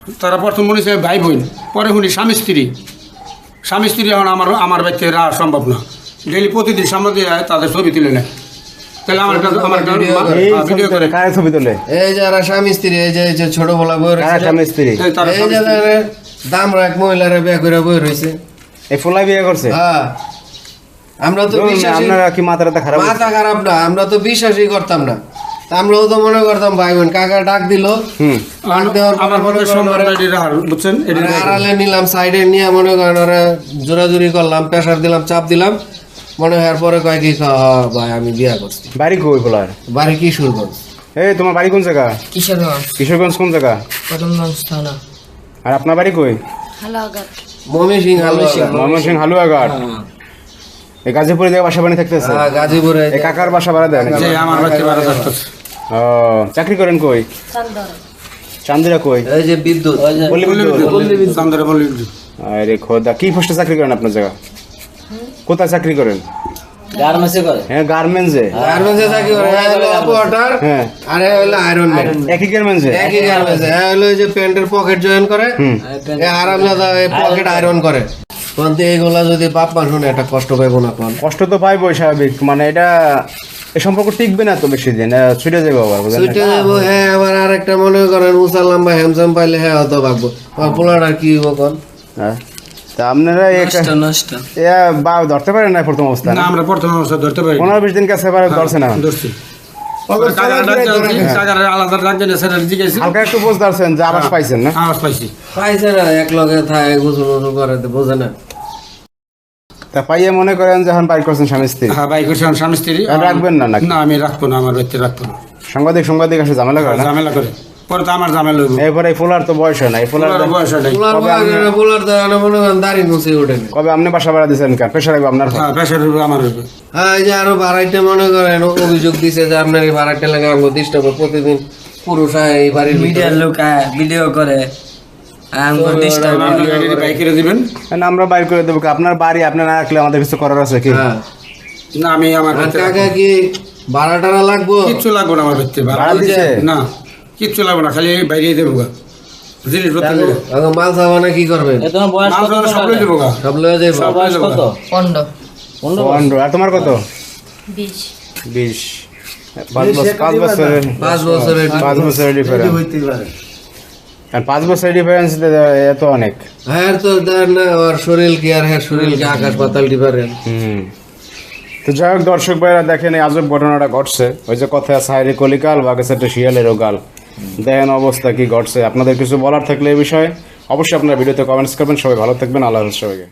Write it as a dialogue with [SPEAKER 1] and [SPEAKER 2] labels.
[SPEAKER 1] তারা প্রথম মনে হচ্ছে ভাই বোন, পরে শুনি স্বামী স্ত্রী। স্বামী স্ত্রী এখন আমার বাড়িতে রাখা সম্ভব না। ডেলি প্রতিদিন সামনে দিয়ে তাদের ছবি তুলে নেয়। তাহলে আমার ভিডিও করে
[SPEAKER 2] কারে ছবি তোলে?
[SPEAKER 3] এই যারা স্বামী স্ত্রী, এই যে ছোট বলা বই
[SPEAKER 2] কারা স্বামী স্ত্রী?
[SPEAKER 3] এই যে দাম এক মহিলারা বিয়ে করে বই রয়েছে।
[SPEAKER 2] এই ফোলা বিয়ে করছে?
[SPEAKER 3] হ্যাঁ, আমরা তো বিশ্বাসী।
[SPEAKER 2] আপনারা কি মাথাটা খারাপ?
[SPEAKER 3] মাথা খারাপ না, আমরা তো বিশ্বাসই করতাম না। তা আমরাও তো মনে করতাম ভাই বোন। কাকা ডাক দিল, ডাক দেওয়ার পর মনে করেন
[SPEAKER 1] বুঝছেন,
[SPEAKER 3] আড়ালে নিলাম, সাইডে নিয়ে মনে করেন ওরা জোরাজুরি করলাম, প্রেশার দিলাম, চাপ দিলাম। মনে হওয়ার পরে কয় কি ভাই আমি বিয়া করছি।
[SPEAKER 2] বাড়ি কই ফোলার?
[SPEAKER 3] বাড়ি কিশোরগঞ্জ।
[SPEAKER 2] এই তোমার বাড়ি কোন জায়গা?
[SPEAKER 4] কিশোরগঞ্জ,
[SPEAKER 2] কিশোরগঞ্জ কোন জায়গা?
[SPEAKER 4] কদমগঞ্জ থানা,
[SPEAKER 2] আর আপনার বাড়ি কই?
[SPEAKER 4] হালাঘাট,
[SPEAKER 3] ময়মনসিংহ
[SPEAKER 2] ময়মনসিংহ হালুয়াঘাট। এই গাজীপুরে যে বাসা বাড়ি থাকতেছে?
[SPEAKER 3] গাজীপুরে।
[SPEAKER 2] এই কাকার বাসা ভাড়া দেন?
[SPEAKER 1] যে আমার বাড়িতে ভাড়া থাকতেছে।
[SPEAKER 2] ও, চাকরি করেন কই?
[SPEAKER 4] চান্দরা,
[SPEAKER 2] চান্দিরা কই?
[SPEAKER 3] এই যে বিদ্যুৎ,
[SPEAKER 2] পল্লী বিদ্যুৎ।
[SPEAKER 1] চান্দরা বলি।
[SPEAKER 2] আরে খোদা, কি পোস্টে চাকরি করেন আপনার জায়গা? কোথায় চাকরি করেন?
[SPEAKER 4] গার্মেন্টসে করে।
[SPEAKER 2] হ্যাঁ, গার্মেন্টসে।
[SPEAKER 3] গার্মেন্টসে চাকরি করে। হ্যাঁ হলো অপারেটর,
[SPEAKER 2] হ্যাঁ,
[SPEAKER 3] আর হ্যাঁ হলো আয়রন ম্যান।
[SPEAKER 2] একই গার্মেন্টসে?
[SPEAKER 3] একই গার্মেন্টসে। হ্যাঁ হলো এই যে প্যান্টের পকেট জয়েন করে, আরামদাদা পকেট আয়রন করে। কোন এইগুলা যদি বাপ মা শুনে একটা কষ্ট পাইবো না? কোন
[SPEAKER 2] কষ্ট তো পাইবই স্বাভাবিক, মানে এটা এই সম্পর্ক টিকবে না তো বেশি দিন, ছুটে যাবে আবার, বুঝলেন?
[SPEAKER 3] ছুটে যাবো। হ্যাঁ, আবার আরেকটা মনে করেন উঁচা লম্বা হ্যামসাম পাইলে হ্যাঁ হয়তো ভাববো পোলাটা কি হবো কোন।
[SPEAKER 2] হ্যাঁ, তা আপনারা ধরতে পারেন না প্রথম অবস্থা?
[SPEAKER 1] না, আমরা প্রথম অবস্থা ধরতে পারি
[SPEAKER 2] 15-20 দিন কাছে ধরছে না?
[SPEAKER 1] ধরছি। আলাদা রাখবেন, সেটা জিজ্ঞেস
[SPEAKER 2] হালকা একটু বোঝ ধরছেন যে আবাস পাইছেন না?
[SPEAKER 1] আওয়াজ পাইছি।
[SPEAKER 3] পাইছে না, এক লগে থাকে গুছু গুছু করে, বোঝে না।
[SPEAKER 2] তা পাইয়ে মনে করেন যখন বাইর করছেন স্বামী স্ত্রী,
[SPEAKER 1] হ্যাঁ, ভাই করছি আমার স্বামী স্ত্রী।
[SPEAKER 2] রাখবেন না নাকি?
[SPEAKER 1] না, আমি রাখবো না, আমার বাড়িতে রাখবো না।
[SPEAKER 2] সাংবাদিক আসে ঝামেলা করে না?
[SPEAKER 1] ঝামেলা করে, পরে তো আমার ঝামেলা হইব।
[SPEAKER 2] এরপরে এই ফুলার তো বয়স হয় না, এই ফুলার
[SPEAKER 1] বয়স নাই।
[SPEAKER 3] পোলার দেওয়া মনে করেন দাড়ি মুছে ওঠে না।
[SPEAKER 2] কবে আপনি বাসা ভাড়া দিচ্ছেন? কেন প্রেশার রাখবো আপনার?
[SPEAKER 1] হ্যাঁ, প্রেশার হইব, আমার হইব।
[SPEAKER 3] হ্যাঁ, এই যে আরো ভাড়াইতে মনে করেন অভিযোগ দিছে যে আপনার এই ভাড়াইতে লাগে আমাকে ডিস্টার্ব প্রতিদিন পুরুষ এই বাড়ির
[SPEAKER 4] মিডিয়ার লোক ভিডিও করে,
[SPEAKER 1] বাইকেরে দিবেন
[SPEAKER 2] না, আমরা বাইর করে দেবো। আপনার বাড়ি আপনি না রাখলে আমাদের কিছু করার আছে কি?
[SPEAKER 3] হ্যাঁ,
[SPEAKER 1] না, আমি আমার
[SPEAKER 3] আর কাকা কি ভাড়া টাড়া লাগবো?
[SPEAKER 1] কিচ্ছু লাগবো না আমার বাড়িতে।
[SPEAKER 2] ভাড়া দিছে?
[SPEAKER 1] না, কিচ্ছু লাগবো না, খালি বাইরে দেবো গা জিনিসপত্র নিয়ে।
[SPEAKER 3] এখন মাল সাবানা কি করবেন?
[SPEAKER 1] সব লই দেবো গা।
[SPEAKER 3] সব লয়ে যাইব।
[SPEAKER 4] 15,
[SPEAKER 2] 15। আর তোমার কত?
[SPEAKER 4] 20,
[SPEAKER 2] 20। 5 বছরের
[SPEAKER 3] 5 বছরের
[SPEAKER 2] ডিফারেন্স। আর 5 বছরের ডিফারেন্স এত অনেক।
[SPEAKER 3] হ্যাঁ, তো দেন না ওর শরীর কি আর হ্যাঁ শরীর কি আকাশ পাতাল ডিফারেন্স।
[SPEAKER 2] তো যাই হোক, দর্শক ভাইরা দেখেন এই আজব ঘটনাটা ঘটছে। ওই যে কথা আছে, হায়রে কলিকাল বাগেছে একটা শিয়ালেরও গাল। দেখেন অবস্থা কি ঘটছে। আপনাদের কিছু বলার থাকলে এই বিষয়ে অবশ্যই আপনারা ভিডিওতে কমেন্টস করবেন। সবাই ভালো থাকবেন। আল্লাহ হাফেজ সবাইকে।